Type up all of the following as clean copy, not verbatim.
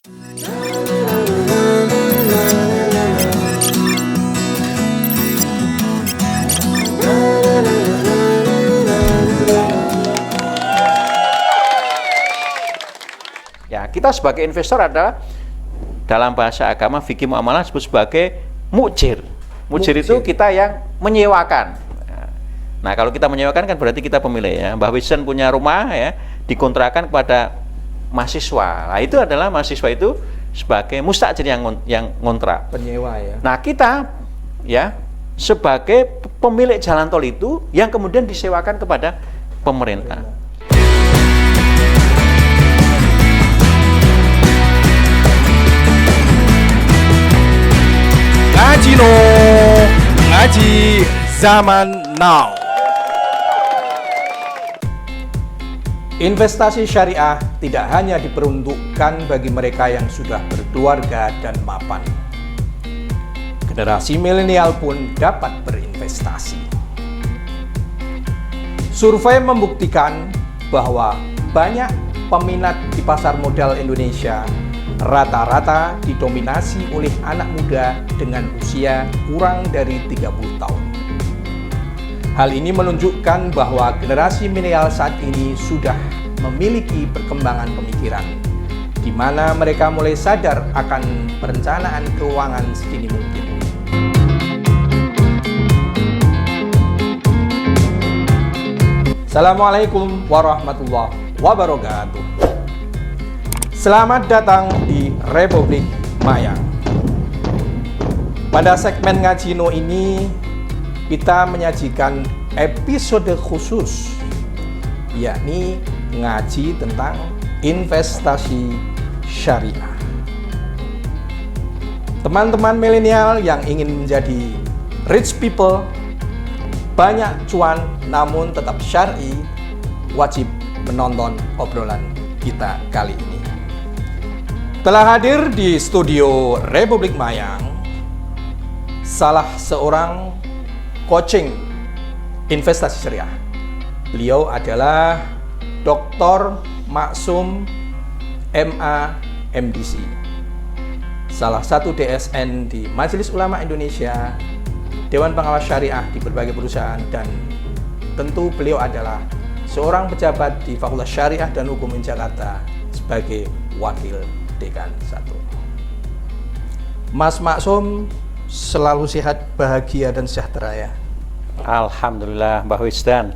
Ya, kita sebagai investor adalah dalam bahasa agama fikih muamalah disebut sebagai mujir. Mujir itu kita yang menyewakan. Nah, kalau kita menyewakan kan berarti kita pemilik ya. Mbah Wisdan punya rumah ya, dikontrakan kepada mahasiswa. Nah, itu adalah mahasiswa itu sebagai mustajir yang ngontrak. Penyewa ya. Nah, kita ya sebagai pemilik jalan tol itu yang kemudian disewakan kepada pemerintah. Ngaji no, ngaji zaman now. Investasi syariah tidak hanya diperuntukkan bagi mereka yang sudah berkeluarga dan mapan. Generasi milenial pun dapat berinvestasi. Survei membuktikan bahwa banyak peminat di pasar modal Indonesia rata-rata didominasi oleh anak muda dengan usia kurang dari 30 tahun. Hal ini menunjukkan bahwa generasi milenial saat ini sudah memiliki perkembangan pemikiran, di mana mereka mulai sadar akan perencanaan keuangan sedini mungkin. Assalamualaikum warahmatullahi wabarakatuh. Selamat datang di Republik Mayang. Pada segmen Ngajino ini, kita menyajikan episode khusus, yakni ngaji tentang investasi syariah. Teman-teman milenial yang ingin menjadi rich people, banyak cuan namun tetap syar'i, wajib menonton obrolan kita kali ini. Telah hadir di studio Republik Mayang salah seorang coaching investasi syariah. Beliau adalah Dr. Maksum MA MDC, salah satu DSN di Majelis Ulama Indonesia, Dewan Pengawas Syariah di berbagai perusahaan, dan tentu beliau adalah seorang pejabat di Fakultas Syariah dan Hukum Jakarta sebagai Wakil Dekan 1. Mas Maksum selalu sehat, bahagia, dan sejahtera ya. Alhamdulillah, Mbah Wisdan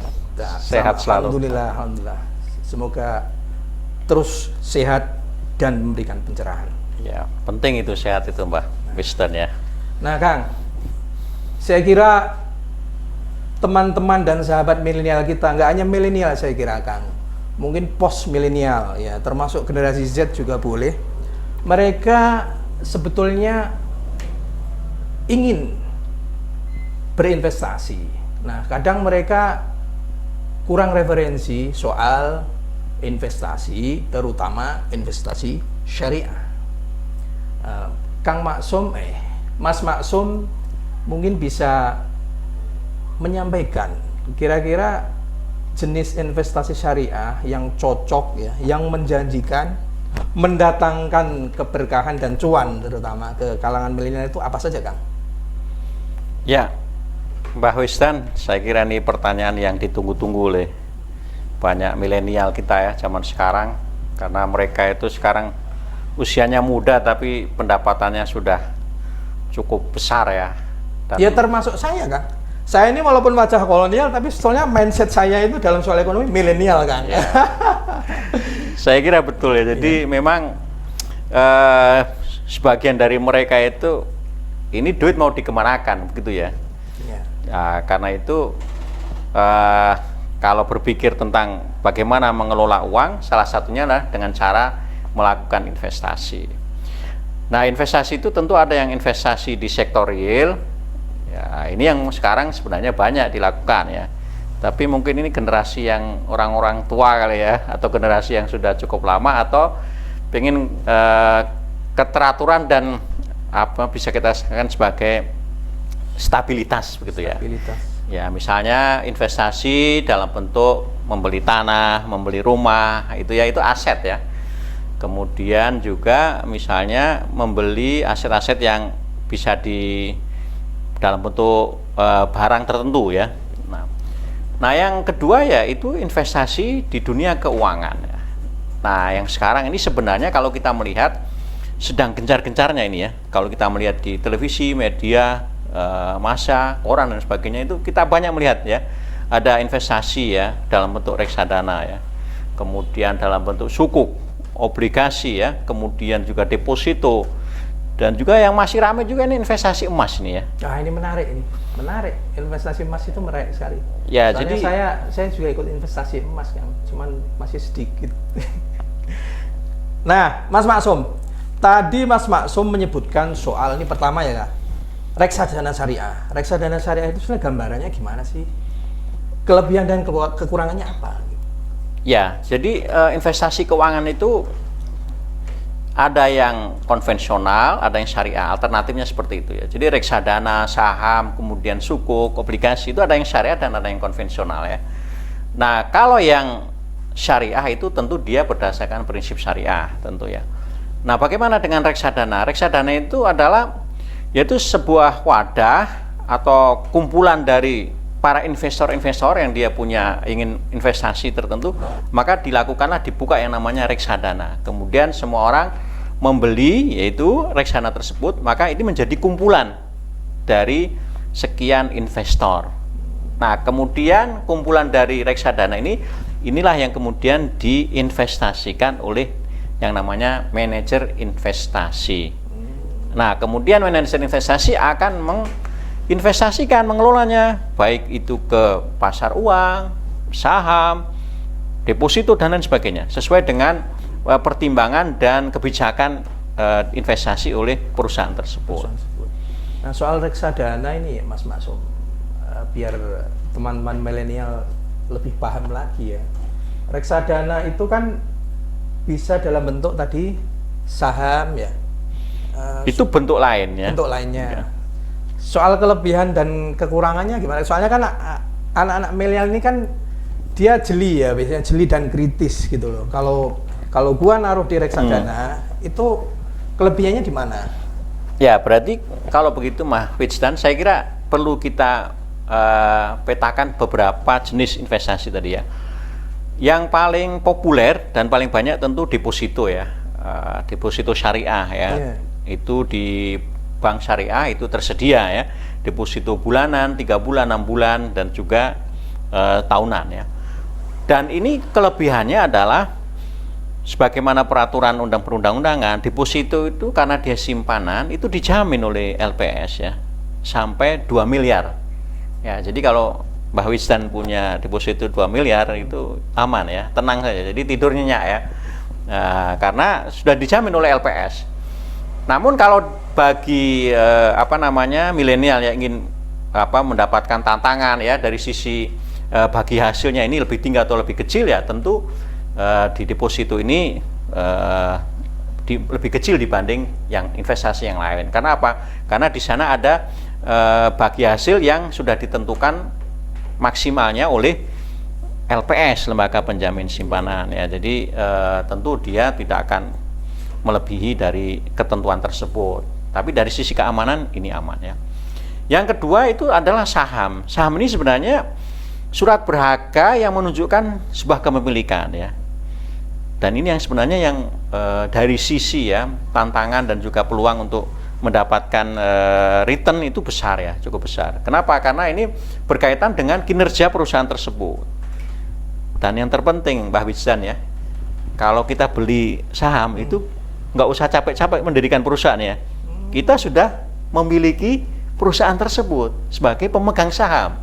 sehat selalu. Alhamdulillah. Semoga terus sehat dan memberikan pencerahan. Ya, penting itu sehat itu Mbah Wisdan ya. Nah, Kang, saya kira teman-teman dan sahabat milenial kita, nggak hanya milenial saya kira, Kang, mungkin post milenial ya, termasuk generasi Z juga boleh. Mereka sebetulnya ingin berinvestasi. Nah, kadang mereka kurang referensi soal investasi, terutama investasi syariah. Kang Maksum, Mas Maksum mungkin bisa menyampaikan kira-kira jenis investasi syariah yang cocok ya, yang menjanjikan, mendatangkan keberkahan dan cuan terutama ke kalangan milenial itu apa saja, Kang? Ya, Mbah Wisdan, saya kira ini pertanyaan yang ditunggu-tunggu oleh banyak milenial kita ya zaman sekarang, karena mereka itu sekarang usianya muda tapi pendapatannya sudah cukup besar ya. Dan ya termasuk saya, Kang. Saya ini walaupun wajah kolonial tapi sebetulnya mindset saya itu dalam soal ekonomi milenial, Kang. Ya. Saya kira betul ya. Jadi memang sebagian dari mereka itu ini duit mau dikemanakan begitu ya. Nah, karena itu kalau berpikir tentang bagaimana mengelola uang, salah satunya adalah dengan cara melakukan investasi. Nah, investasi itu tentu ada yang investasi di sektor real. Ya, ini yang sekarang sebenarnya banyak dilakukan ya. Tapi mungkin ini generasi yang orang-orang tua kali ya, atau generasi yang sudah cukup lama, atau pengen keteraturan dan apa bisa kita katakan sebagai stabilitas begitu ya. Stabilitas. Ya, misalnya investasi dalam bentuk membeli tanah, membeli rumah, itu ya, itu aset ya. Kemudian juga misalnya membeli aset-aset yang bisa dalam bentuk barang tertentu ya. Nah, yang kedua ya itu investasi di dunia keuangan. Nah, yang sekarang ini sebenarnya kalau kita melihat sedang gencar-gencarnya ini ya. Kalau kita melihat di televisi, media, massa, koran dan sebagainya itu kita banyak melihat ya. Ada investasi ya dalam bentuk reksadana ya. Kemudian dalam bentuk sukuk, obligasi ya, kemudian juga deposito, dan juga yang masih ramai juga ini investasi emas nih ya. Nah, ini menarik investasi emas itu menarik sekali. Ya, soalnya jadi saya juga ikut investasi emas kan, cuman masih sedikit. Nah, Mas Maksum, tadi Mas Maksum menyebutkan soal ini pertama ya Kak, reksadana syariah. Reksadana syariah itu sebenarnya gambarannya gimana sih? Kelebihan dan kekurangannya apa? ya, jadi investasi keuangan itu ada yang konvensional, ada yang syariah. Alternatifnya seperti itu ya. Jadi reksadana, saham, kemudian sukuk, obligasi itu ada yang syariah dan ada yang konvensional ya. Nah, kalau yang syariah itu tentu dia berdasarkan prinsip syariah tentu ya. Nah, bagaimana dengan reksadana? Reksadana itu adalah yaitu sebuah wadah atau kumpulan dari para investor-investor yang dia punya ingin investasi tertentu, maka dibuka yang namanya reksadana. Kemudian semua orang membeli yaitu reksadana tersebut, maka ini menjadi kumpulan dari sekian investor. Nah, kemudian kumpulan dari reksadana inilah yang kemudian diinvestasikan oleh yang namanya manajer investasi. Nah, kemudian manajer investasi akan mengelolanya, baik itu ke pasar uang, saham, deposito dan lain sebagainya, sesuai dengan pertimbangan dan kebijakan investasi oleh perusahaan tersebut. Nah, soal reksadana ini Mas Maksum, biar teman-teman milenial lebih paham lagi ya. Reksadana itu kan bisa dalam bentuk tadi saham ya. Itu bentuk lain ya. Bentuk lainnya. Ya. Soal kelebihan dan kekurangannya gimana? Soalnya kan anak-anak milenial ini kan dia jeli ya, biasanya jeli dan kritis gitu loh. Kalau gua naruh di reksadana itu kelebihannya di mana? Ya, berarti kalau begitu Mas Wijdan, saya kira perlu kita petakan beberapa jenis investasi tadi ya. Yang paling populer dan paling banyak tentu deposito ya, deposito syariah ya. Yeah. Itu di bank syariah itu tersedia ya, deposito bulanan, 3 bulan, 6 bulan, dan juga tahunan ya. Dan ini kelebihannya adalah sebagaimana peraturan perundang-undangan, deposito itu karena dia simpanan itu dijamin oleh LPS ya sampai 2 miliar. Ya, jadi kalau Mbah Wisdan punya deposito 2 miliar itu aman ya, tenang saja. Jadi tidur nyenyak ya. Nah, karena sudah dijamin oleh LPS. Namun kalau bagi milenial yang ingin mendapatkan tantangan ya dari sisi bagi hasilnya ini lebih tinggi atau lebih kecil ya, tentu di deposito ini lebih kecil dibanding yang investasi yang lain. Karena apa? Karena di sana ada bagi hasil yang sudah ditentukan maksimalnya oleh LPS, lembaga penjamin simpanan ya. Jadi tentu dia tidak akan melebihi dari ketentuan tersebut. Tapi dari sisi keamanan ini aman ya. Yang kedua itu adalah saham. Saham ini sebenarnya surat berharga yang menunjukkan sebuah kepemilikan ya. Dan ini yang sebenarnya yang dari sisi ya tantangan dan juga peluang untuk mendapatkan return itu besar ya, cukup besar. Kenapa? Karena ini berkaitan dengan kinerja perusahaan tersebut. Dan yang terpenting Mbah Wijdan ya, kalau kita beli saham itu nggak usah capek-capek mendirikan perusahaan ya. Kita sudah memiliki perusahaan tersebut sebagai pemegang saham.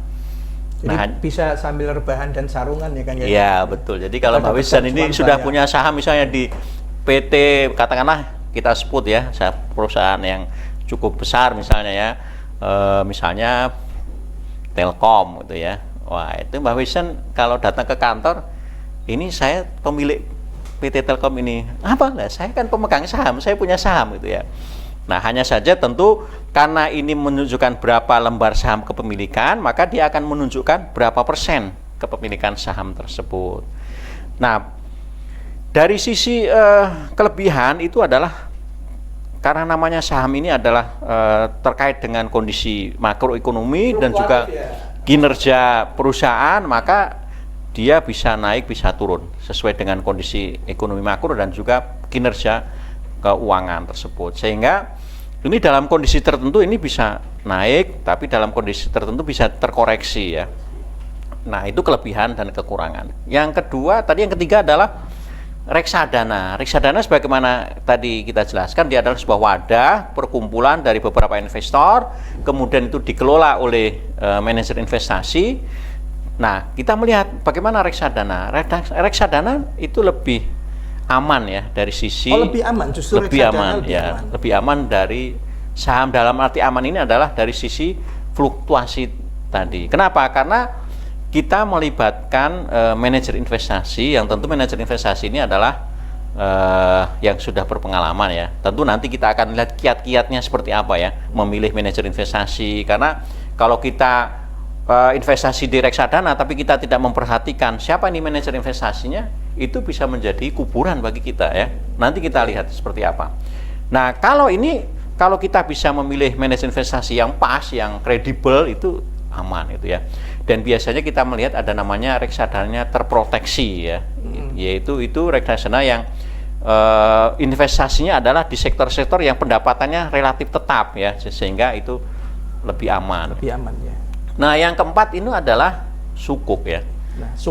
Jadi bisa sambil rebahan dan sarungan ya kan ya? Iya betul. Jadi kalau Mbak Wisdan ini sudah punya saham misalnya di PT, katakanlah kita sebut ya, perusahaan yang cukup besar misalnya ya, misalnya Telkom gitu ya. Wah itu Mbak Wisdan kalau datang ke kantor, ini saya pemilik PT Telkom ini, apa lah? Saya kan pemegang saham, saya punya saham gitu ya. Nah hanya saja tentu karena ini menunjukkan berapa lembar saham kepemilikan, maka dia akan menunjukkan berapa persen kepemilikan saham tersebut. Nah Dari sisi kelebihan itu adalah karena namanya saham ini adalah terkait dengan kondisi makroekonomi dan juga kinerja perusahaan, maka dia bisa naik bisa turun sesuai dengan kondisi ekonomi makro dan juga kinerja keuangan tersebut. Sehingga ini dalam kondisi tertentu ini bisa naik, tapi dalam kondisi tertentu bisa terkoreksi ya. Nah, itu kelebihan dan kekurangan. Yang kedua, tadi yang ketiga adalah reksadana. Reksadana sebagaimana tadi kita jelaskan, dia adalah sebuah wadah perkumpulan dari beberapa investor, kemudian itu dikelola oleh manajer investasi. Nah, kita melihat bagaimana reksadana. Reksadana itu lebih aman ya dari sisi lebih aman, justru lebih aman ya, lebih aman dari saham. Dalam arti aman ini adalah dari sisi fluktuasi tadi. Kenapa? Karena kita melibatkan manajer investasi, yang tentu manajer investasi ini adalah yang sudah berpengalaman ya. Tentu nanti kita akan lihat kiat-kiatnya seperti apa ya, memilih manajer investasi. Karena kalau kita investasi di reksadana tapi kita tidak memperhatikan siapa ini manajer investasinya, itu bisa menjadi kuburan bagi kita ya. Nanti kita lihat seperti apa. Nah, kalau kita bisa memilih manajer investasi yang pas, yang kredibel, itu aman itu ya. Dan biasanya kita melihat ada namanya reksadana terproteksi ya, yaitu reksadana yang investasinya adalah di sektor-sektor yang pendapatannya relatif tetap ya, sehingga itu lebih aman. Lebih aman ya. Nah, yang keempat ini adalah sukuk ya.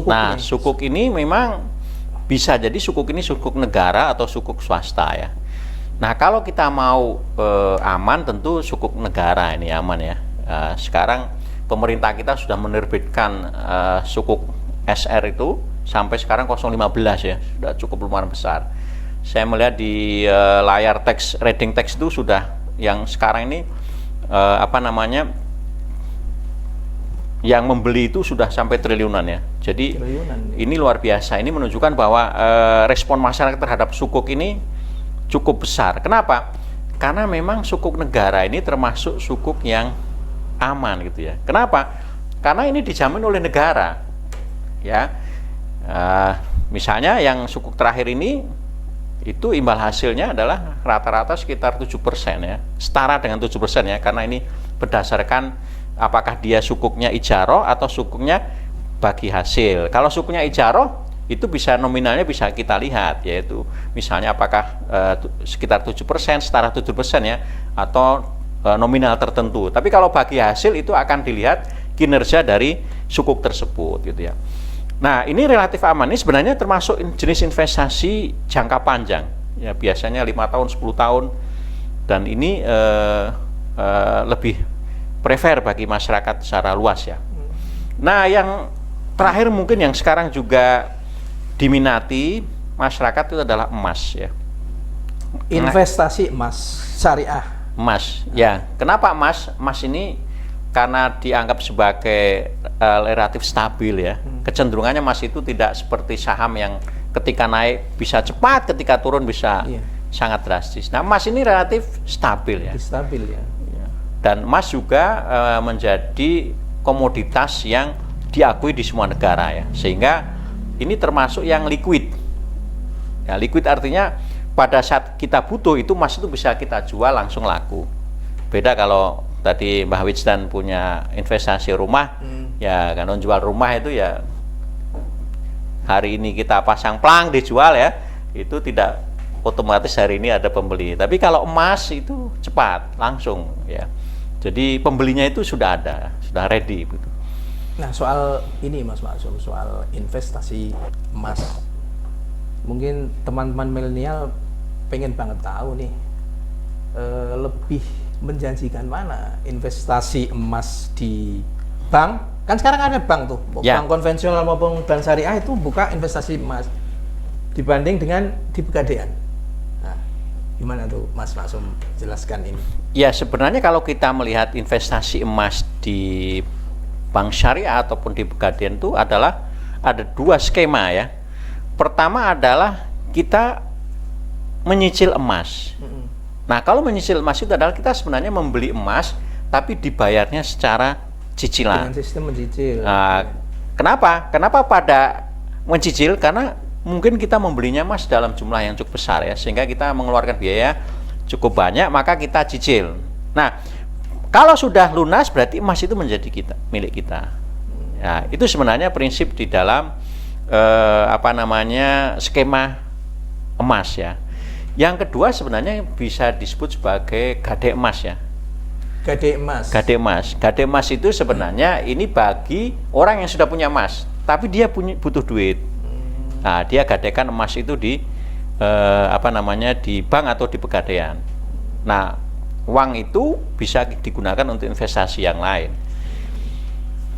Nah, sukuk ini memang bisa jadi sukuk ini sukuk negara atau sukuk swasta ya. Nah, kalau kita mau aman, tentu sukuk negara ini aman ya. Sekarang pemerintah kita sudah menerbitkan sukuk SR itu sampai sekarang 015 ya, sudah cukup lumayan besar. Saya melihat di layar teks, reading teks itu sudah yang sekarang ini yang membeli itu sudah sampai triliunan ya. Jadi ini luar biasa. Ini menunjukkan bahwa respon masyarakat terhadap sukuk ini cukup besar. Kenapa? Karena memang sukuk negara ini termasuk sukuk yang aman gitu ya. Kenapa? Karena ini dijamin oleh negara ya. Misalnya yang sukuk terakhir ini itu imbal hasilnya adalah rata-rata sekitar 7% ya, setara dengan 7% ya, karena ini berdasarkan apakah dia sukuknya ijaroh atau sukuknya bagi hasil. Kalau sukuknya ijaroh itu bisa nominalnya bisa kita lihat, yaitu misalnya apakah sekitar 7%, setara 7% ya, atau nominal tertentu. Tapi kalau bagi hasil itu akan dilihat kinerja dari sukuk tersebut gitu ya. Nah, ini relatif aman. Ini sebenarnya termasuk jenis investasi jangka panjang ya, biasanya 5 tahun, 10 tahun, dan ini lebih prefer bagi masyarakat secara luas ya. Nah, yang terakhir mungkin yang sekarang juga diminati masyarakat itu adalah emas ya. Investasi emas syariah. Emas, ya. Kenapa emas? Emas ini karena dianggap sebagai relatif stabil ya. Kecenderungannya emas itu tidak seperti saham yang ketika naik bisa cepat, ketika turun bisa sangat drastis. Nah, emas ini relatif stabil ya. Stabil ya. Dan emas juga menjadi komoditas yang diakui di semua negara ya. Sehingga ini termasuk yang liquid. Ya, liquid artinya pada saat kita butuh itu emas itu bisa kita jual langsung laku. Beda kalau tadi Mbah Wijdan punya investasi rumah, ya kalau jual rumah itu ya hari ini kita pasang plang dijual ya, itu tidak otomatis hari ini ada pembeli. Tapi kalau emas itu cepat langsung ya. Jadi pembelinya itu sudah ada, sudah ready gitu. Nah, soal ini Mas Maksum, soal investasi emas. Mungkin teman-teman milenial pengen banget tahu nih, lebih menjanjikan mana investasi emas di bank? Kan sekarang ada bank tuh, bank konvensional maupun bank syariah itu buka investasi emas dibanding dengan di Pegadaian. Nah, gimana tuh Mas Maksum jelaskan ini? Ya, sebenarnya kalau kita melihat investasi emas di bank syariah ataupun di Pegadaian itu adalah ada dua skema ya. Pertama adalah kita menyicil emas. Nah, kalau menyicil emas itu adalah kita sebenarnya membeli emas tapi dibayarnya secara cicilan. Dengan sistem mencicil. Nah, kenapa? Kenapa pada mencicil? Karena mungkin kita membelinya emas dalam jumlah yang cukup besar ya, sehingga kita mengeluarkan biaya cukup banyak, maka kita cicil. Nah, kalau sudah lunas berarti emas itu menjadi milik kita. Nah, itu sebenarnya prinsip di dalam skema emas ya. Yang kedua sebenarnya bisa disebut sebagai gade emas ya. Gade emas. Gade emas. Gade emas itu sebenarnya ini bagi orang yang sudah punya emas, tapi dia butuh duit. Nah, dia gadekan emas itu di di bank atau di pegadaian. Nah, uang itu bisa digunakan untuk investasi yang lain.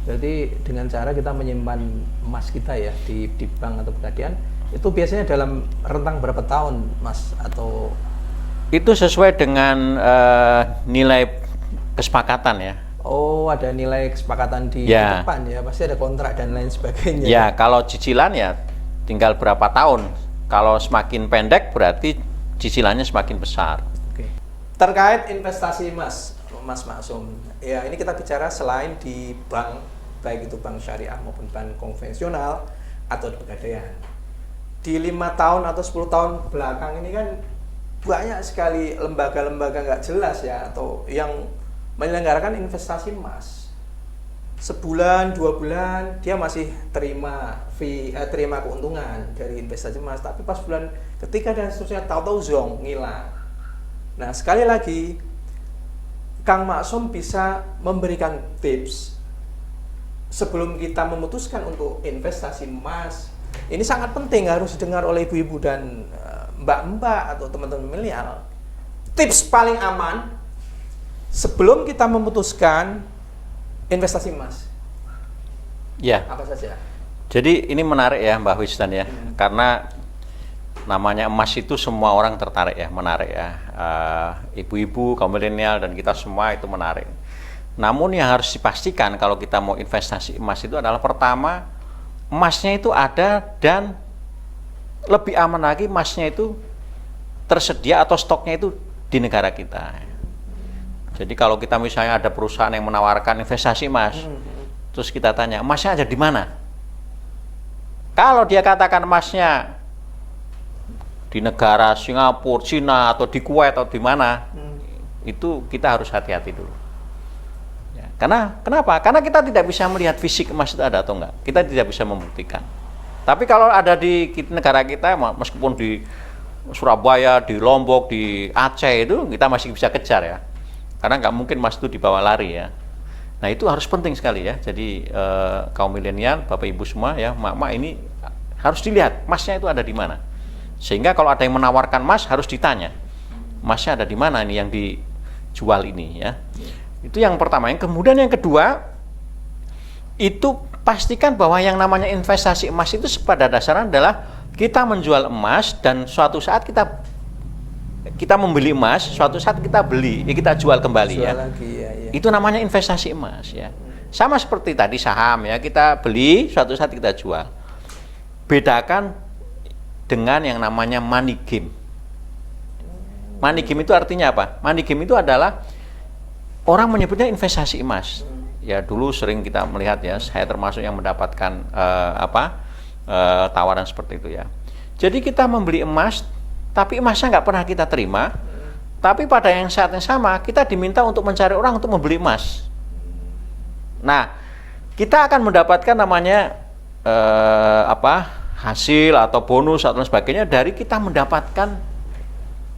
Jadi dengan cara kita menyimpan emas kita ya di bank atau pegadaian, itu biasanya dalam rentang berapa tahun, Mas? Atau itu sesuai dengan nilai kesepakatan ya. Oh, ada nilai kesepakatan di depan ya, pasti ada kontrak dan lain sebagainya. Ya, kalau cicilan ya tinggal berapa tahun. Kalau semakin pendek berarti cicilannya semakin besar. Oke. Terkait investasi Mas Maksum, ya ini kita bicara selain di bank, baik itu bank syariah maupun bank konvensional atau di pegadaian. Di 5 tahun atau 10 tahun belakang ini kan banyak sekali lembaga-lembaga nggak jelas ya, atau yang menyelenggarakan investasi emas. Sebulan, 2 bulan dia masih terima fee, terima keuntungan dari investasi emas, tapi pas bulan ketiga dan seterusnya tahu-tahu zong, ngilang. Nah, sekali lagi Kang Maksum bisa memberikan tips sebelum kita memutuskan untuk investasi emas. Ini sangat penting, harus didengar oleh ibu-ibu dan mbak-mbak atau teman-teman milenial. Tips paling aman sebelum kita memutuskan investasi emas. Ya. Apa saja? Jadi ini menarik ya Mbak Wisdan ya, karena namanya emas itu semua orang tertarik ya, menarik ya. Ibu-ibu, kaum milenial dan kita semua itu menarik. Namun yang harus dipastikan kalau kita mau investasi emas itu adalah pertama, emasnya itu ada dan lebih aman lagi emasnya itu tersedia atau stoknya itu di negara kita. Jadi kalau kita misalnya ada perusahaan yang menawarkan investasi emas, terus kita tanya emasnya ada di mana? Kalau dia katakan emasnya di negara Singapura, Cina atau di Kuwait atau di mana, itu kita harus hati-hati dulu. Ya, karena kenapa? Karena kita tidak bisa melihat fisik emas itu ada atau enggak. Kita tidak bisa membuktikan. Tapi kalau ada di negara kita, meskipun di Surabaya, di Lombok, di Aceh itu kita masih bisa kejar ya. Karena nggak mungkin emas itu dibawa lari ya. Nah itu harus penting sekali ya. Jadi kaum milenial, bapak ibu semua ya, mak-mak ini harus dilihat emasnya itu ada di mana. Sehingga kalau ada yang menawarkan emas harus ditanya, emasnya ada di mana ini yang dijual ini ya. Itu yang pertama. Yang kemudian yang kedua, itu pastikan bahwa yang namanya investasi emas itu pada dasarnya adalah kita menjual emas dan suatu saat kita membeli emas, suatu saat kita beli, kita jual kembali ya. Lagi, ya. Itu namanya investasi emas ya. Sama seperti tadi saham ya, kita beli, suatu saat kita jual. Bedakan dengan yang namanya money game. Money game itu artinya apa? Money game itu adalah orang menyebutnya investasi emas. Ya dulu sering kita melihat ya, saya termasuk yang mendapatkan tawaran seperti itu ya. Jadi kita membeli emas, tapi emasnya nggak pernah kita terima. Tapi pada yang saat yang sama kita diminta untuk mencari orang untuk membeli emas. Nah, kita akan mendapatkan namanya hasil atau bonus atau sebagainya dari kita mendapatkan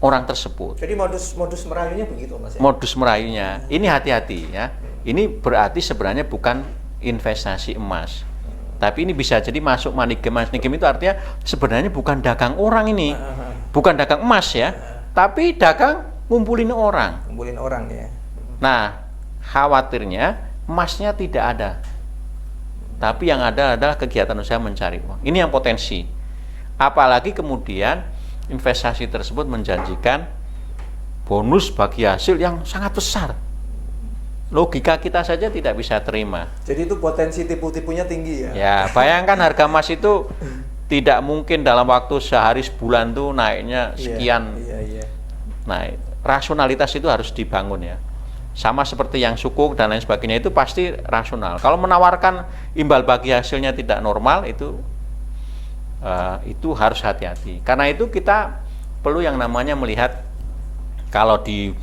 orang tersebut. Jadi modus merayunya begitu Mas ya? Modus merayunya. Ini hati-hati ya. Ini berarti sebenarnya bukan investasi emas. Tapi ini bisa jadi masuk money game. Money game itu artinya sebenarnya bukan dagang orang ini. Bukan dagang emas ya. Tapi dagang ngumpulin orang. Ngumpulin orang ya. Nah, khawatirnya emasnya tidak ada. Tapi yang ada adalah kegiatan usaha mencari uang. Ini yang potensi. Apalagi kemudian investasi tersebut menjanjikan bonus bagi hasil yang sangat besar. Logika kita saja tidak bisa terima. Jadi itu potensi tipu-tipunya tinggi ya? Ya, bayangkan harga emas itu tidak mungkin dalam waktu sehari sebulan tuh naiknya sekian. Iya. Nah, rasionalitas itu harus dibangun ya. Sama seperti yang sukuk dan lain sebagainya itu pasti rasional. Kalau menawarkan imbal bagi hasilnya tidak normal itu itu harus hati-hati. Karena itu kita perlu yang namanya melihat, kalau di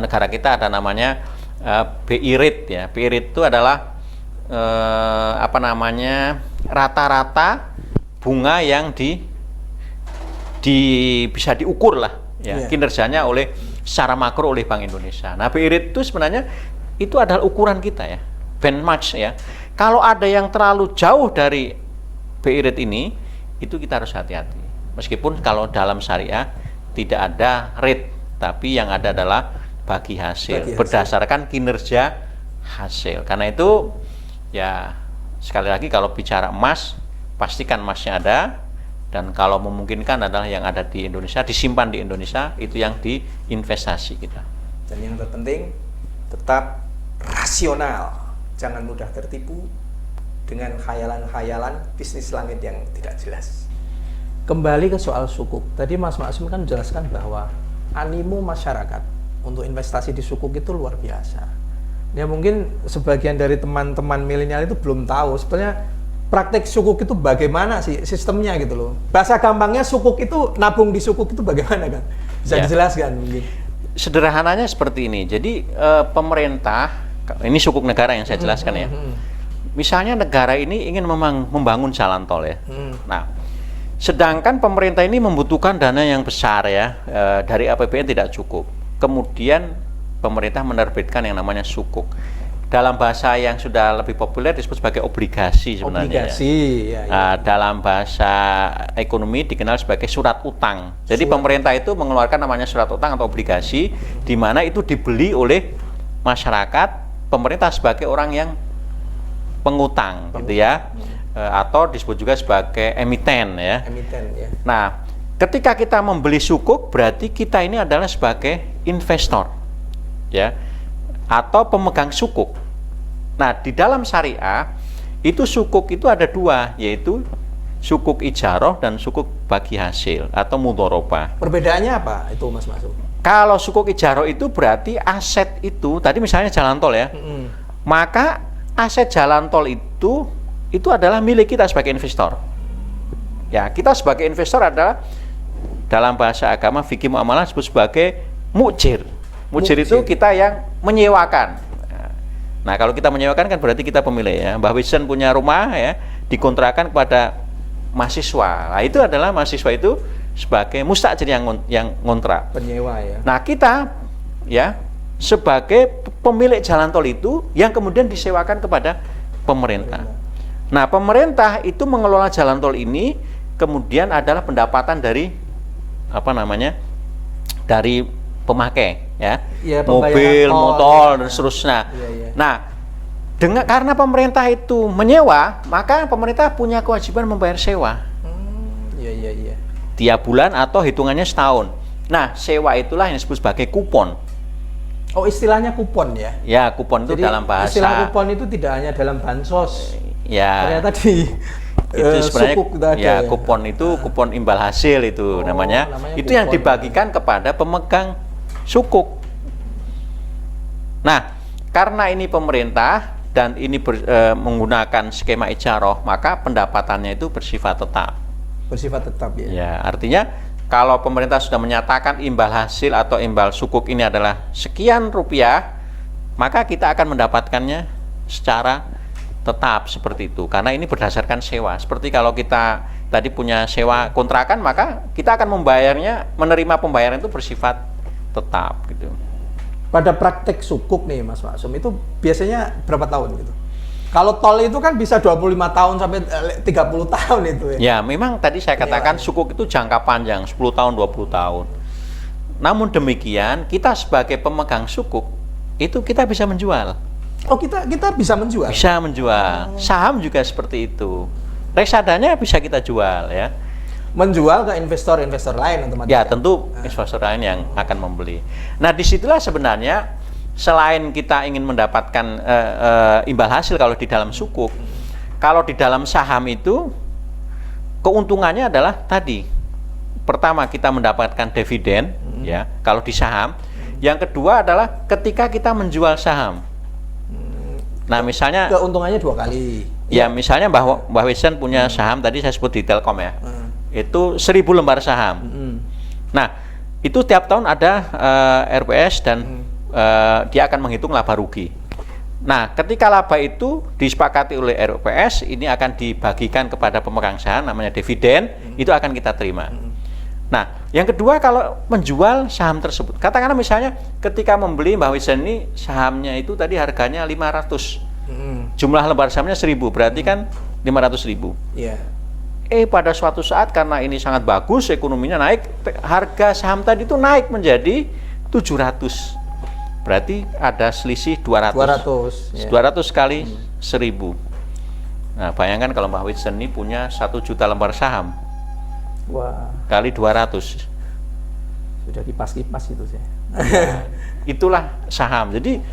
negara kita ada namanya BI rate ya. BI rate itu adalah rata-rata bunga yang bisa diukur lah ya, kinerjanya secara makro oleh Bank Indonesia. Nah, BI rate itu sebenarnya itu adalah ukuran kita ya, benchmark ya. Kalau ada yang terlalu jauh dari BI rate ini, itu kita harus hati-hati. Meskipun kalau dalam syariah tidak ada rate, tapi yang ada adalah bagi hasil. Berdasarkan kinerja hasil. Karena itu ya, sekali lagi kalau bicara emas, pastikan emasnya ada, dan kalau memungkinkan adalah yang ada di Indonesia, disimpan di Indonesia, itu yang diinvestasi kita. Dan yang terpenting, tetap rasional, jangan mudah tertipu dengan khayalan-khayalan bisnis langit yang tidak jelas. Kembali ke soal sukuk, tadi Mas Maksum kan menjelaskan bahwa animo masyarakat untuk investasi di sukuk itu luar biasa. Ya mungkin sebagian dari teman-teman milenial itu belum tahu sebenarnya praktek sukuk itu bagaimana sih sistemnya gitu loh. Bahasa gampangnya sukuk itu, nabung di sukuk itu bagaimana kan? Bisa dijelaskan mungkin. Sederhananya seperti ini. Jadi pemerintah, ini sukuk negara yang saya jelaskan ya. Misalnya negara ini ingin membangun jalan tol ya. Nah, sedangkan pemerintah ini membutuhkan dana yang besar ya, dari APBN tidak cukup. Kemudian pemerintah menerbitkan yang namanya sukuk. Dalam bahasa yang sudah lebih populer disebut sebagai obligasi sebenarnya. Obligasi, ya. Dalam bahasa ekonomi dikenal sebagai surat utang. Jadi pemerintah itu mengeluarkan namanya surat utang atau obligasi, di mana itu dibeli oleh masyarakat, pemerintah sebagai orang yang pengutang, gitu ya, atau disebut juga sebagai emiten ya. Emiten ya. Nah, ketika kita membeli sukuk, berarti kita ini adalah sebagai investor, ya, atau pemegang sukuk. Nah, di dalam syariah itu sukuk itu ada dua, yaitu sukuk ijaroh dan sukuk bagi hasil atau mudharabah. Perbedaannya apa itu Mas Maksum? Kalau sukuk ijaroh itu berarti aset itu, tadi misalnya jalan tol ya, maka aset jalan tol itu adalah milik kita sebagai investor. Ya, kita sebagai investor adalah dalam bahasa agama fikih muamalah disebut sebagai mujir. Mujir itu kita yang menyewakan. Nah, kalau kita menyewakan kan berarti kita pemilik ya. Mbah Wisen punya rumah ya, dikontrakan kepada mahasiswa. Nah, itu adalah mahasiswa itu sebagai mustajir yang ngontrak. Penyewa ya. Nah, kita ya sebagai pemilik jalan tol itu yang kemudian disewakan kepada pemerintah. Nah, pemerintah itu mengelola jalan tol ini kemudian adalah pendapatan dari dari pemakai ya, mobil, motor dan seterusnya. Nah, karena pemerintah itu menyewa, maka pemerintah punya kewajiban membayar sewa. Tiap bulan atau hitungannya setahun. Nah, sewa itulah yang disebut sebagai kupon. Oh, istilahnya kupon ya? Ya, kupon itu dalam bahasa. Istilah kupon itu tidak hanya dalam bansos. Ya. Ternyata di itu sebenarnya sukuk ya, ya, kupon itu kupon imbal hasil itu namanya. Itu yang dibagikan kepada pemegang sukuk. Nah, karena ini pemerintah dan ini menggunakan skema ijaroh, maka pendapatannya itu bersifat tetap. Bersifat tetap ya. Ya, artinya kalau pemerintah sudah menyatakan imbal hasil atau imbal sukuk ini adalah sekian rupiah, maka kita akan mendapatkannya secara tetap seperti itu, karena ini berdasarkan sewa. Seperti kalau kita tadi punya sewa kontrakan, maka kita akan menerima pembayaran itu bersifat tetap gitu. Pada praktek sukuk nih Mas Maksum, itu biasanya berapa tahun gitu? Kalau tol itu kan bisa 25 tahun sampai 30 tahun itu ya. Ya, memang tadi saya katakan sukuk itu jangka panjang, 10 tahun, 20 tahun. Namun demikian, kita sebagai pemegang sukuk itu kita bisa menjual. Oh, kita bisa menjual? Bisa menjual. Saham juga seperti itu. Reksadanya bisa kita jual ya. Menjual ke investor-investor lain otomatis. Ya, tentu investor lain yang akan membeli. Nah, disitulah sebenarnya selain kita ingin mendapatkan imbal hasil kalau di dalam sukuk, kalau di dalam saham itu keuntungannya adalah tadi. Pertama, kita mendapatkan dividen ya, kalau di saham. Yang kedua adalah ketika kita menjual saham. Nah, misalnya keuntungannya 2 kali. Ya misalnya Mbah Wesen punya saham tadi saya sebut di Telkom ya, itu 1.000 lembar saham. Nah itu tiap tahun ada RPS dan dia akan menghitung laba rugi. Nah ketika laba itu disepakati oleh RPS, ini akan dibagikan kepada pemegang saham, namanya dividen, itu akan kita terima. Nah yang kedua, kalau menjual saham tersebut, katakanlah misalnya ketika membeli Mbah Wesen ini sahamnya itu tadi harganya 500. Jumlah lembar sahamnya 1.000, berarti kan 500.000. Yeah. Pada suatu saat karena ini sangat bagus, ekonominya naik, harga saham tadi itu naik menjadi 700. Berarti ada selisih 200. 200 kali 1.000. Nah, bayangkan kalau Mbah Wesen ini punya 1 juta lembar saham. Wah. Kali 200. Sudah kipas-kipas itu sih. Itulah saham. Jadi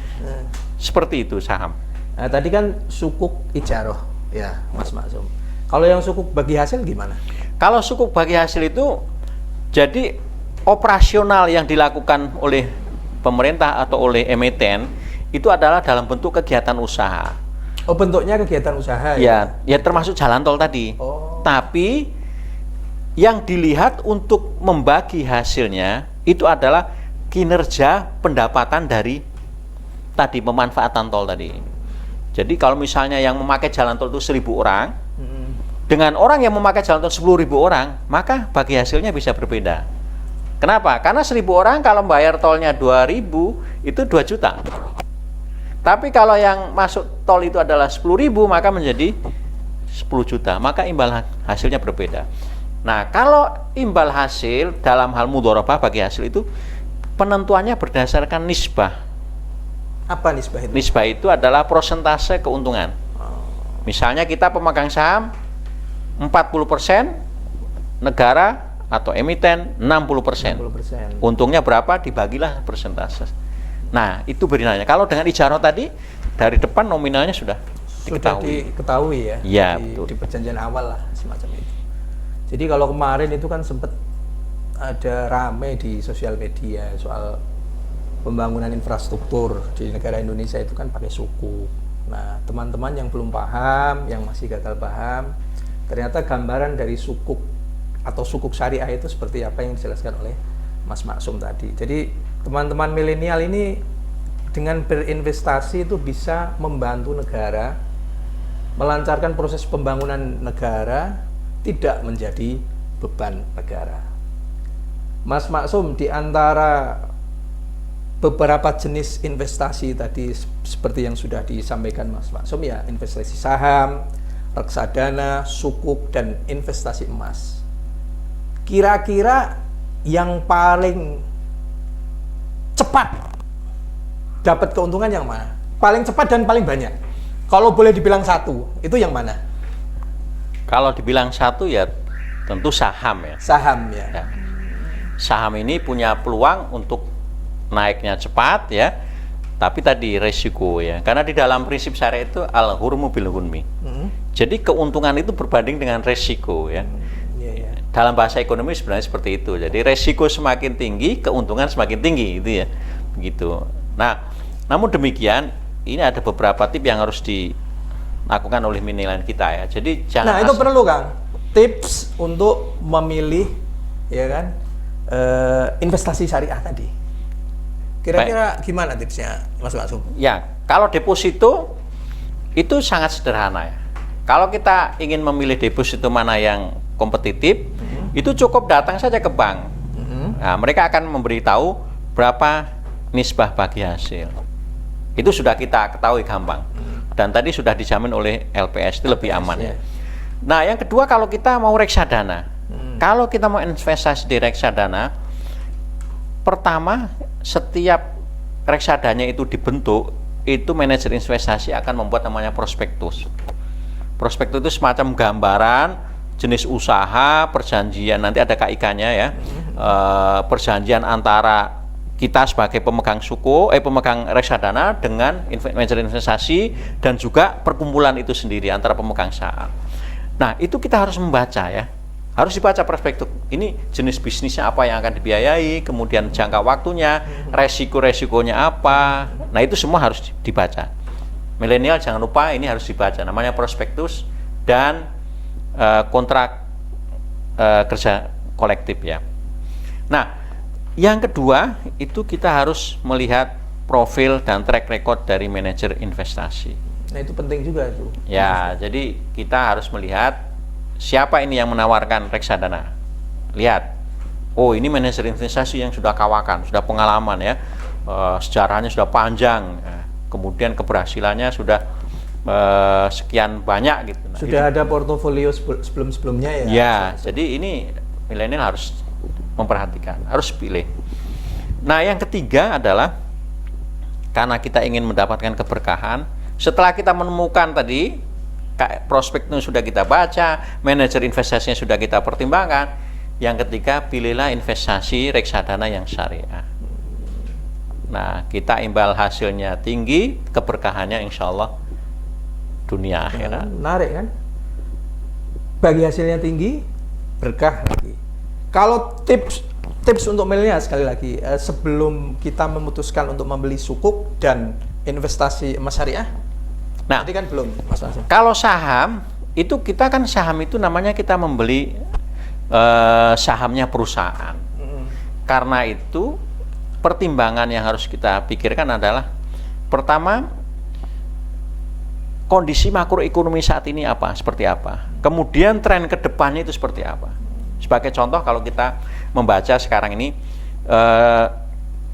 seperti itu saham. Nah, tadi kan sukuk ijaroh, ya Mas Maksum. Kalau yang sukuk bagi hasil gimana? Kalau sukuk bagi hasil itu, jadi operasional yang dilakukan oleh pemerintah atau oleh emiten itu adalah dalam bentuk kegiatan usaha. Oh, bentuknya kegiatan usaha ya termasuk jalan tol tadi. Oh. Tapi yang dilihat untuk membagi hasilnya itu adalah kinerja pendapatan dari tadi pemanfaatan tol tadi. Jadi kalau misalnya yang memakai jalan tol itu 1.000 orang, dengan orang yang memakai jalan tol 10.000 orang, maka bagi hasilnya bisa berbeda. Kenapa? Karena 1.000 orang kalau bayar tolnya 2.000, itu 2 juta. Tapi kalau yang masuk tol itu adalah 10.000, maka menjadi 10 juta. Maka imbal hasilnya berbeda. Nah, kalau imbal hasil dalam hal mudharabah bagi hasil itu, penentuannya berdasarkan nisbah. Apa nisbah itu? Nisbah itu adalah persentase keuntungan. Misalnya kita pemegang saham 40%, negara atau emiten 60%. Untungnya berapa? Dibagilah persentase. Nah, itu berinanya. Kalau dengan ijarah tadi, dari depan nominalnya sudah diketahui ya. Iya, betul. Di perjanjian awal lah semacam itu. Jadi kalau kemarin itu kan sempat ada rame di sosial media soal pembangunan infrastruktur di negara Indonesia itu kan pakai sukuk. Nah, teman-teman yang belum paham, yang masih gagal paham, ternyata gambaran dari sukuk atau sukuk syariah itu seperti apa yang dijelaskan oleh Mas Maksum tadi. Jadi, teman-teman milenial ini dengan berinvestasi itu bisa membantu negara melancarkan proses pembangunan negara, tidak menjadi beban negara. Mas Maksum, di antara beberapa jenis investasi tadi seperti yang sudah disampaikan Mas Maksum ya, investasi saham, reksadana, sukuk, dan investasi emas. Kira-kira yang paling cepat dapat keuntungan yang mana? Paling cepat dan paling banyak. Kalau boleh dibilang satu, itu yang mana? Kalau dibilang satu ya tentu saham ya. Saham ya. Saham ini punya peluang untuk naiknya cepat ya, tapi tadi resiko ya, karena di dalam prinsip syariah itu al-hurmu bil ghunmi. Jadi keuntungan itu berbanding dengan resiko ya. Dalam bahasa ekonomi sebenarnya seperti itu. Jadi resiko semakin tinggi, keuntungan semakin tinggi itu ya. Begitu. Nah, namun demikian ini ada beberapa tip yang harus dilakukan oleh milenial kita ya. Jadi jangan. Nah, itu perlu Kang. Tips untuk memilih ya kan investasi syariah tadi. Kira-kira gimana tipsnya Mas Maksum? Ya, kalau deposito itu sangat sederhana ya. Kalau kita ingin memilih deposito mana yang kompetitif, itu cukup datang saja ke bank. Nah, mereka akan memberitahu berapa nisbah bagi hasil. Itu sudah kita ketahui gampang. Dan tadi sudah dijamin oleh LPS, itu lebih aman ya. Nah, yang kedua kalau kita mau reksadana. Kalau kita mau investasi di reksadana, pertama setiap reksadana itu dibentuk, itu manajer investasi akan membuat namanya prospektus. Prospektus itu semacam gambaran jenis usaha, perjanjian, nanti ada KIK-nya ya, perjanjian antara kita sebagai pemegang pemegang reksadana dengan manajer investasi dan juga perkumpulan itu sendiri antara pemegang saham. Nah, itu kita harus membaca ya. Harus dibaca prospektus. Ini jenis bisnisnya apa yang akan dibiayai, kemudian jangka waktunya, resiko-resikonya apa. Nah, itu semua harus dibaca. milenial jangan lupa ini harus dibaca, namanya prospektus dan kontrak kerja kolektif ya. Nah, yang kedua itu kita harus melihat profil dan track record dari manajer investasi. Nah, itu penting juga itu. Ya, jadi kita harus melihat siapa ini yang menawarkan reksadana. Lihat, oh ini manajer investasi yang sudah kawakan, sudah pengalaman ya, sejarahnya sudah panjang, kemudian keberhasilannya sudah sekian banyak gitu. Nah, sudah ada portofolio sebelum-sebelumnya ya. Ya, jadi ini milenial harus memperhatikan, harus pilih. Nah, yang ketiga adalah karena kita ingin mendapatkan keberkahan, setelah kita menemukan tadi prospeknya sudah kita baca, manajer investasinya sudah kita pertimbangkan, yang ketiga pilihlah investasi reksadana yang syariah. Nah, kita imbal hasilnya tinggi, keberkahannya insya Allah dunia akhirat. Menarik kan? Bagi hasilnya tinggi, berkah lagi. Kalau tips untuk milenial sekali lagi, sebelum kita memutuskan untuk membeli sukuk dan investasi emas syariah, nah, tadi kan belum, Mas Mansum. Kalau saham itu kita kan saham itu namanya kita membeli sahamnya perusahaan. Karena itu pertimbangan yang harus kita pikirkan adalah pertama, kondisi makroekonomi saat ini apa, seperti apa. Kemudian tren ke depannya itu seperti apa. Sebagai contoh, kalau kita membaca sekarang ini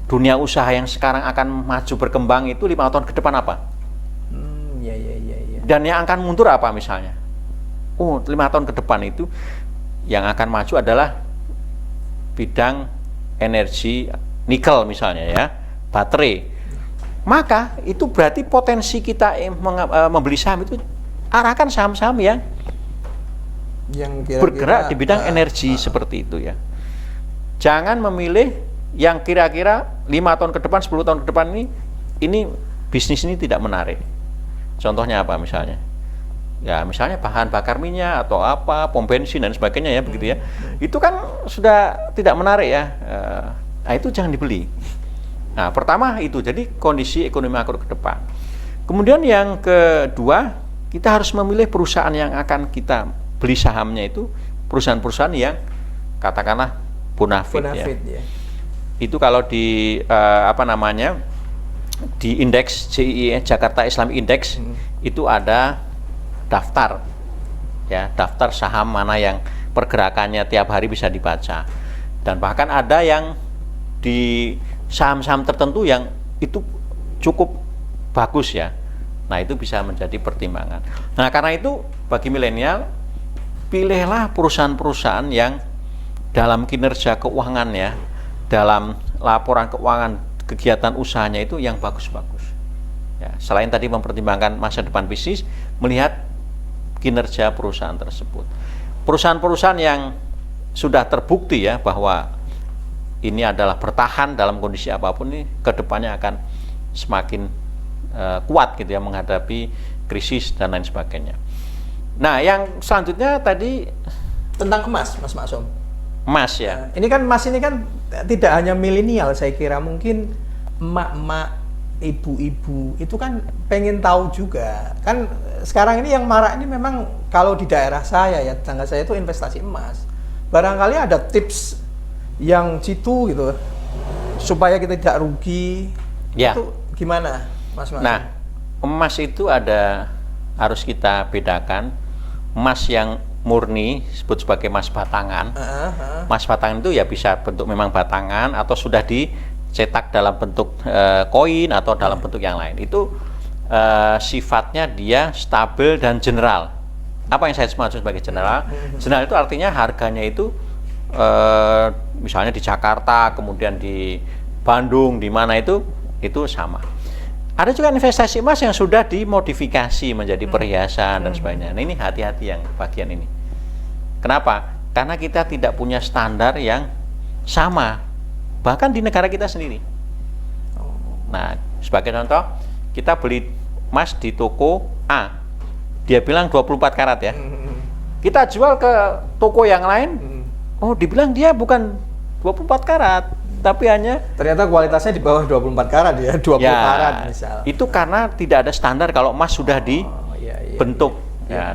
dunia usaha yang sekarang akan maju berkembang itu 5 tahun ke depan apa? Ya. Dan yang akan mundur apa misalnya? 5 tahun ke depan itu yang akan maju adalah bidang energi nikel misalnya ya, baterai. Maka itu berarti potensi kita membeli saham itu arahkan saham-saham yang kira-kira bergerak di bidang energi seperti itu ya. Jangan memilih yang kira-kira 5 tahun ke depan, 10 tahun ke depan ini bisnis ini tidak menarik. Contohnya apa misalnya? Ya misalnya bahan bakar minyak atau apa, pom bensin dan sebagainya ya, begitu ya. Itu kan sudah tidak menarik ya. Nah, itu jangan dibeli. Nah, pertama itu, jadi kondisi ekonomi makro ke depan. Kemudian yang kedua, kita harus memilih perusahaan yang akan kita beli sahamnya itu perusahaan-perusahaan yang katakanlah bonafit ya. Itu kalau di di indeks JII Jakarta Islamic Index itu ada daftar ya, daftar saham mana yang pergerakannya tiap hari bisa dibaca. Dan bahkan ada yang di saham-saham tertentu yang itu cukup bagus ya. Nah, itu bisa menjadi pertimbangan. Nah, karena itu bagi milenial, pilihlah perusahaan-perusahaan yang dalam kinerja keuangan ya, dalam laporan keuangan kegiatan usahanya itu yang bagus-bagus. Ya, selain tadi mempertimbangkan masa depan bisnis, melihat kinerja perusahaan tersebut. Perusahaan-perusahaan yang sudah terbukti ya bahwa ini adalah bertahan dalam kondisi apapun, ini kedepannya akan semakin kuat gitu ya menghadapi krisis dan lain sebagainya. Nah, yang selanjutnya tadi tentang emas, Mas Maksum. Emas ya. Ini kan emas ini kan tidak hanya milenial, saya kira mungkin emak-emak, ibu-ibu itu kan pengen tahu juga. Kan sekarang ini yang marak ini memang kalau di daerah saya ya, tetangga saya itu investasi emas. Barangkali ada tips yang jitu gitu supaya kita tidak rugi. Ya. Itu gimana, Mas Maksum? Nah, emas itu harus kita bedakan. Emas yang murni disebut sebagai emas batangan. Emas batangan itu ya bisa bentuk memang batangan atau sudah dicetak dalam bentuk koin atau dalam bentuk yang lain. Itu sifatnya dia stabil dan general. Apa yang saya maksud sebagai general? General itu artinya harganya itu misalnya di Jakarta, kemudian di Bandung, di mana itu sama. Ada juga investasi emas yang sudah dimodifikasi menjadi perhiasan dan sebagainya. Nah, ini hati-hati yang bagian ini. Kenapa? Karena kita tidak punya standar yang sama, bahkan di negara kita sendiri. Nah, sebagai contoh, kita beli emas di toko A, dia bilang 24 karat ya. Kita jual ke toko yang lain, oh dibilang dia bukan 24 karat, tapi hanya ternyata kualitasnya di bawah 24 karat ya, 20 ya, karat misal. itu karena tidak ada standar kalau emas sudah iya, dibentuk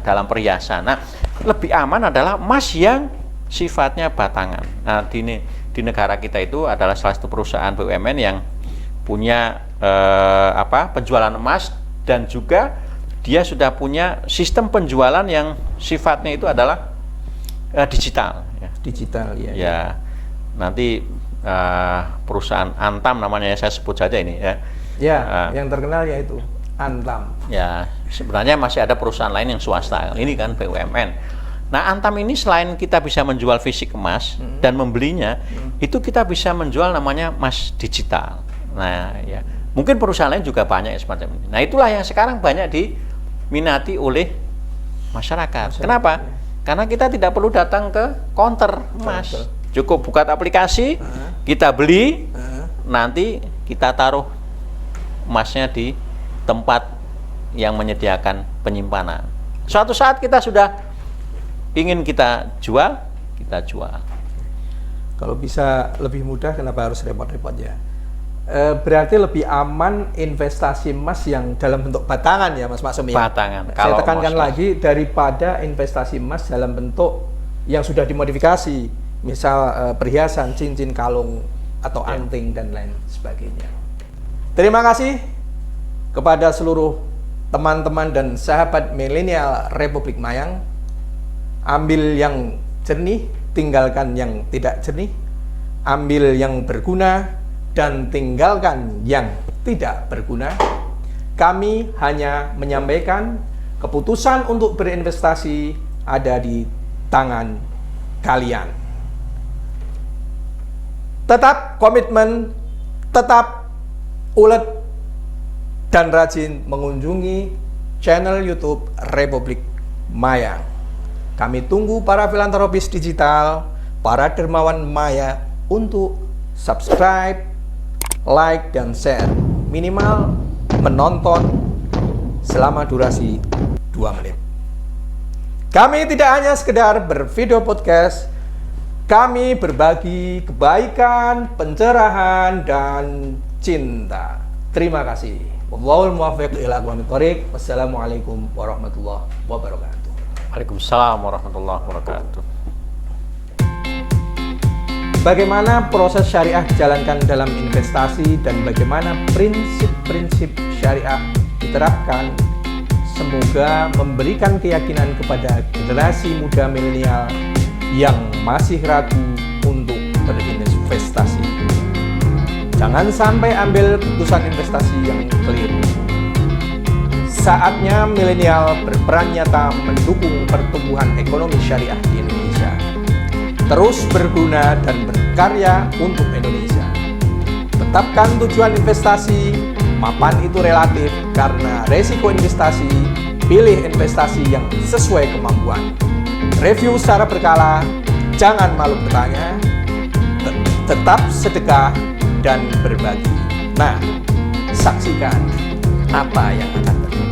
dalam perhiasan. Nah, lebih aman adalah emas yang sifatnya batangan. Nah, di negara kita itu adalah salah satu perusahaan BUMN yang punya penjualan emas, dan juga dia sudah punya sistem penjualan yang sifatnya itu adalah digital. Digital ya. Ya, nanti perusahaan Antam namanya, saya sebut saja ini ya. Ya, yang terkenal yaitu Antam. Ya, sebenarnya masih ada perusahaan lain yang swasta. Ini kan BUMN. Nah, Antam ini selain kita bisa menjual fisik emas dan membelinya, itu kita bisa menjual namanya emas digital. Nah, ya, mungkin perusahaan lain juga banyak semacam ini. Nah, itulah yang sekarang banyak diminati oleh masyarakat. Kenapa? Karena kita tidak perlu datang ke counter emas. Cukup buka aplikasi, kita beli, nanti kita taruh emasnya di tempat yang menyediakan penyimpanan. Suatu saat kita sudah ingin kita jual, kita jual. Kalau bisa lebih mudah, kenapa harus repot-repot ya? Berarti lebih aman investasi emas yang dalam bentuk batangan ya, Mas Maksum ya? Batangan. Saya tekankan lagi, daripada investasi emas dalam bentuk yang sudah dimodifikasi, misal perhiasan, cincin, kalung, atau anting dan lain sebagainya. Terima kasih kepada seluruh teman-teman dan sahabat milenial Republik Mayang. Ambil yang jernih, tinggalkan yang tidak jernih. Ambil yang berguna dan tinggalkan yang tidak berguna. Kami hanya menyampaikan keputusan untuk berinvestasi ada di tangan kalian. Tetap komitmen, tetap ulet dan rajin mengunjungi channel YouTube Republik Mayang. Kami tunggu para filantropis digital, para dermawan Maya untuk subscribe, like, dan share. Minimal menonton selama durasi 2 menit. Kami tidak hanya sekedar bervideo podcast, kami berbagi kebaikan, pencerahan, dan cinta. Terima kasih. Wallahul muwaffiq ila aqwamit thoriq. Wassalamualaikum warahmatullahi wabarakatuh. Waalaikumsalam warahmatullahi wabarakatuh. Bagaimana proses syariah dijalankan dalam investasi dan bagaimana prinsip-prinsip syariah diterapkan, semoga memberikan keyakinan kepada generasi muda milenial yang masih ragu untuk berinvestasi. Jangan sampai ambil keputusan investasi yang keliru. Saatnya milenial berperan nyata mendukung pertumbuhan ekonomi syariah di Indonesia. Terus berguna dan berkarya untuk Indonesia. Tetapkan tujuan investasi, mapan itu relatif karena resiko investasi, pilih investasi yang sesuai kemampuan. Review secara berkala, jangan malu bertanya, tetap sedekah dan berbagi. Nah, saksikan apa yang akan terjadi.